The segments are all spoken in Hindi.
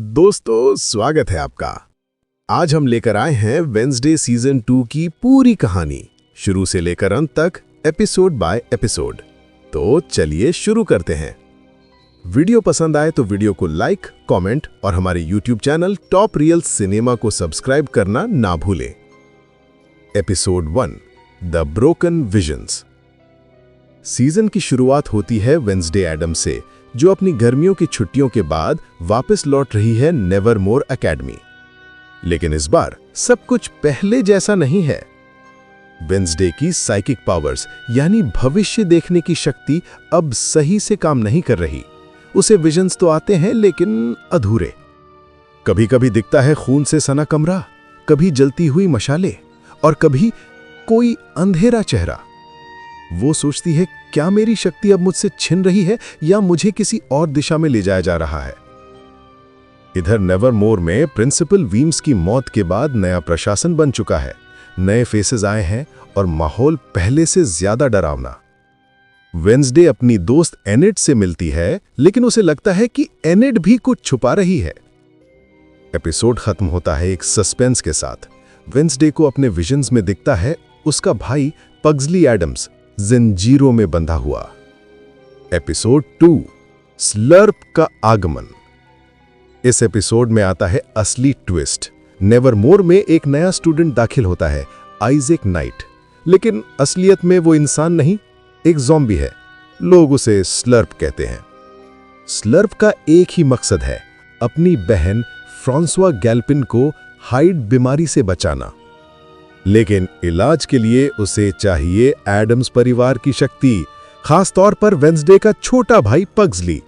दोस्तों स्वागत है आपका। आज हम लेकर आए हैं वेंसडे सीजन 2 की पूरी कहानी, शुरू से लेकर अंत तक, एपिसोड बाय एपिसोड। तो चलिए शुरू करते हैं। वीडियो पसंद आए तो वीडियो को लाइक, कमेंट और हमारे YouTube channel top real cinema को सब्सक्राइब करना ना भूलें। Episode 1, the broken visions. Season की शुरुआत होती है वेंसडे एडम्स से, जो अपनी गर्मियों की छुट्टियों के बाद वापस लौट रही है नेवरमोर एकेडमी। लेकिन इस बार सब कुछ पहले जैसा नहीं है। वेंसडे की साइकिक पावर्स यानी भविष्य देखने की शक्ति अब सही से काम नहीं कर रही। उसे विजन्स तो आते हैं लेकिन अधूरे। कभी कभी दिखता है खून से सना कमरा, कभी जलती हुई मशाले और कभी कोई अंधेरा चेहरा। वो सोचती है, क्या मेरी शक्ति अब मुझसे छिन रही है या मुझे किसी और दिशा में ले जाया जा रहा है। इधर नेवरमोर में प्रिंसिपल वीम्स की मौत के बाद नया प्रशासन बन चुका है, नए फेसेस आए हैं और माहौल पहले से ज्यादा डरावना। वेंसडे अपनी दोस्त एनिड से मिलती है, लेकिन उसे लगता है कि एनिड भी कुछ छुपा रही है। एपिसोड खत्म होता है एक सस्पेंस के साथ। वेंसडे को अपने विजन्स में दिखता है उसका भाई पग्सली एडम्स जंजीरों में बंधा हुआ। एपिसोड 2, स्लर्प का आगमन। इस एपिसोड में आता है असली ट्विस्ट। नेवरमोर में एक नया स्टूडेंट दाखिल होता है, आइजैक नाइट। लेकिन असलियत में वो इंसान नहीं, एक ज़ॉम्बी है। लोग उसे स्लर्प कहते हैं। स्लर्प का एक ही मकसद है, अपनी बहन फ्रांसवा गैल्पिन को हाइड बीमारी से बचाना। लेकिन इलाज के लिए उसे चाहिए एडम्स परिवार की शक्ति, खास तौर पर वेंसडे का छोटा भाई पग्सली।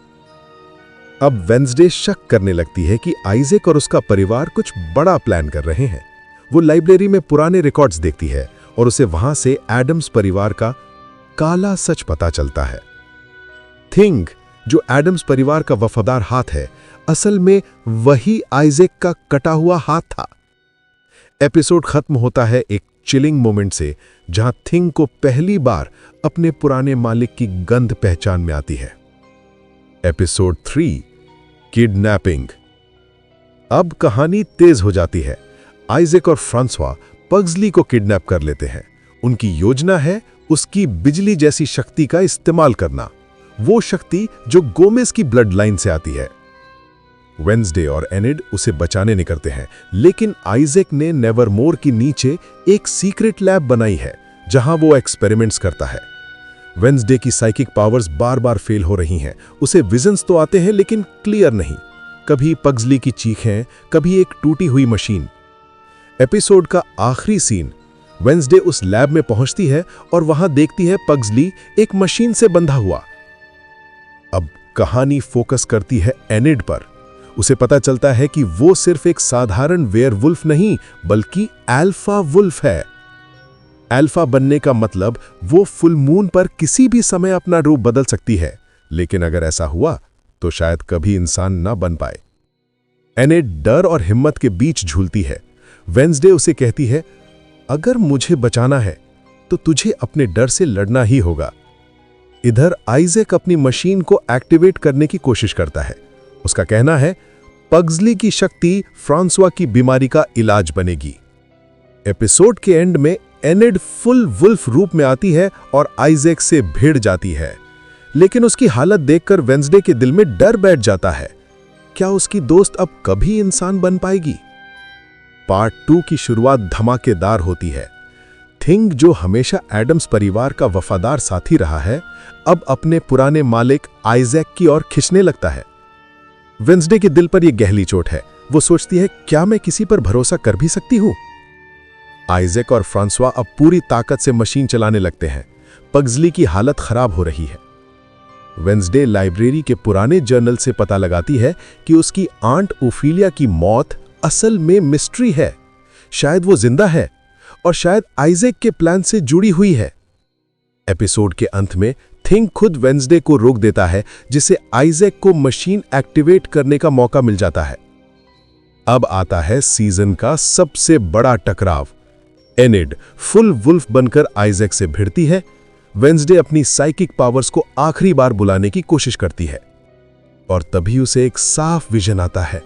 अब वेंसडे शक करने लगती है कि आइजैक और उसका परिवार कुछ बड़ा प्लान कर रहे हैं। वो लाइब्रेरी में पुराने रिकॉर्ड्स देखती है और उसे वहां से एडम्स परिवार का काला सच पता चलता है। थिंग, जो एडम्स परिवार का वफादार हाथ है, असल में वही आइजैक का कटा हुआ हाथ था। एपिसोड खत्म होता है एक चिलिंग मोमेंट से, जहां थिंग को पहली बार अपने पुराने मालिक की गंध पहचान में आती है। Episode 3, kidnapping. अब कहानी तेज हो जाती है। आइजैक और फ्रांसवा पग्सली को किडनैप कर लेते हैं। उनकी योजना है उसकी बिजली जैसी शक्ति का इस्तेमाल करना, वो शक्ति जो गोमेज की ब्लड लाइन से आती है। वेंसडे और एनिड उसे बचाने निकलते हैं, लेकिन आइजैक ने नेवरमोर की नीचे एक सीक्रेट लैब बनाई है जहां वो एक्सपेरिमेंट्स करता है। वेंसडे की साइकिक पावर्स बार बार फेल हो रही हैं। उसे विजन्स तो आते हैं लेकिन क्लियर नहीं। कभी पग्सली की चीखें, कभी एक टूटी हुई मशीन। एपिसोड का आखिरी सीन, वेंसडे उस लैब में पहुंचती है और वहां देखती है पग्सली एक मशीन से बंधा हुआ। अब कहानी फोकस करती है एनिड पर। उसे पता चलता है कि वो सिर्फ एक साधारण वेयरवुल्फ नहीं, बल्कि अल्फा वुल्फ है। अल्फा बनने का मतलब वो फुल मून पर किसी भी समय अपना रूप बदल सकती है, लेकिन अगर ऐसा हुआ तो शायद कभी इंसान ना बन पाए। एनिड डर और हिम्मत के बीच झूलती है। वेंसडे उसे कहती है, अगर मुझे बचाना है तो तुझे अपने डर से लड़ना ही होगा। इधर आइजैक अपनी मशीन को एक्टिवेट करने की कोशिश करता है। उसका कहना है पग्सली की शक्ति फ्रांसवा की बीमारी का इलाज बनेगी। एपिसोड के एंड में एनिड फुल वुल्फ रूप में आती है और आइजैक से भिड़ जाती है, लेकिन उसकी हालत देखकर वेंसडे के दिल में डर बैठ जाता है। क्या उसकी दोस्त अब कभी इंसान बन पाएगी? पार्ट 2 की शुरुआत धमाकेदार होती है। थिंग, जो हमेशा एडम्स परिवार का वफादार साथी रहा है, अब अपने पुराने मालिक आइजैक की ओर खिंचने लगता है। वेंसडे के दिल पर यह गहरी चोट है। वो सोचती है, क्या मैं किसी पर भरोसा कर भी सकती हूं? आइजैक और फ्रांसवा अब पूरी ताकत से मशीन चलाने लगते हैं। पग्सली की हालत खराब हो रही है। वेंसडे लाइब्रेरी के पुराने जर्नल से पता लगाती है कि उसकी आंट ओफिलिया की मौत असल में मिस्ट्री है। शायद वो जिंदा है और शायद आइजैक के प्लान से जुड़ी हुई है। एपिसोड के अंत में थिंग खुद वेंसडे को रोक देता है, जिससे आइजैक को मशीन एक्टिवेट करने का मौका मिल जाता है। अब आता है सीजन का सबसे बड़ा टकराव। एनिड फुल वुल्फ बनकर आइजैक से भिड़ती है। वेंसडे अपनी साइकिक पावर्स को आखिरी बार बुलाने की कोशिश करती है और तभी उसे एक साफ विजन आता है।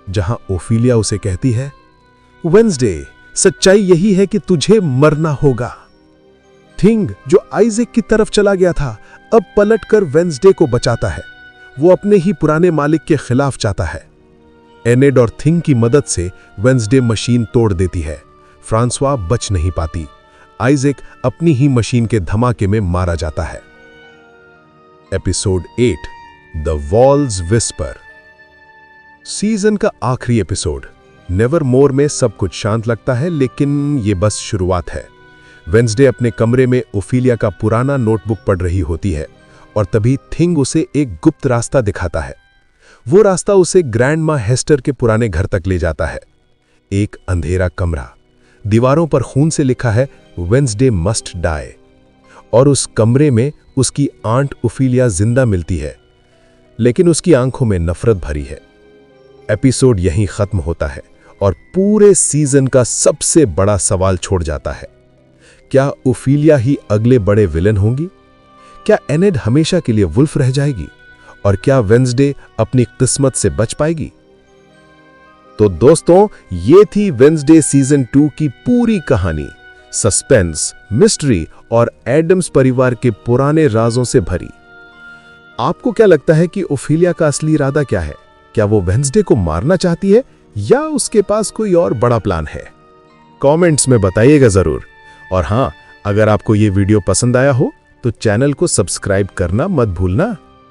जहां ओफिलिया उसे कहती है, वेंसडे, सच्चाई यही है कि तुझे मरना होगा। थिंग, जो आइजैक की तरफ चला गया था, अब पलटकर वेंसडे को बचाता है। वो अपने ही पुराने मालिक के खिलाफ जाता है। एनेड और थिंग की मदद से वेंसडे मशीन तोड़ देती है। फ्रांसवा बच नहीं पाती। आइजैक अपनी ही मशीन के धमाके में मारा जाता है। Episode 8, the walls whisper. Season का आखिरी एपिसोड। नेवरमोर में सब कुछ शांत लगता है, लेकिन ये बस शुरुआत है। वेंसडे अपने कमरे में ओफिलिया का पुराना नोटबुक पढ़ रही होती है और तभी थिंग उसे एक गुप्त रास्ता दिखाता है। वो रास्ता उसे ग्रैंडमा हेस्टर के पुराने घर तक ले जाता है। एक अंधेरा कमरा, दीवारों पर खून से लिखा है वेंसडे मस्ट डाई, और उस कमरे में उसकी आंट ओफिलिया जिंदा मिलती है, लेकिन उसकी आंखों में नफरत भरी है। एपिसोड यहीं खत्म होता है और पूरे सीजन का सबसे बड़ा सवाल छोड़ जाता है। क्या ओफिलिया ही अगले बड़े विलन होंगी? क्या एनेड हमेशा के लिए वुल्फ रह जाएगी? और क्या वेंसडे अपनी किस्मत से बच पाएगी? तो दोस्तों, ये थी वेंसडे सीजन 2 की पूरी कहानी। सस्पेंस, मिस्ट्री और एडम्स परिवार के पुराने राजों से भरी। आपको क्या लगता है कि ओफिलिया का असली इरादा क्या है? क्या वो वेंसडे को मारना चाहती है या उसके पास कोई और बड़ा प्लान है? कमेंट्स में बताइएगा जरूर। और हां, अगर आपको ये वीडियो पसंद आया हो तो चैनल को सब्सक्राइब करना मत भूलना।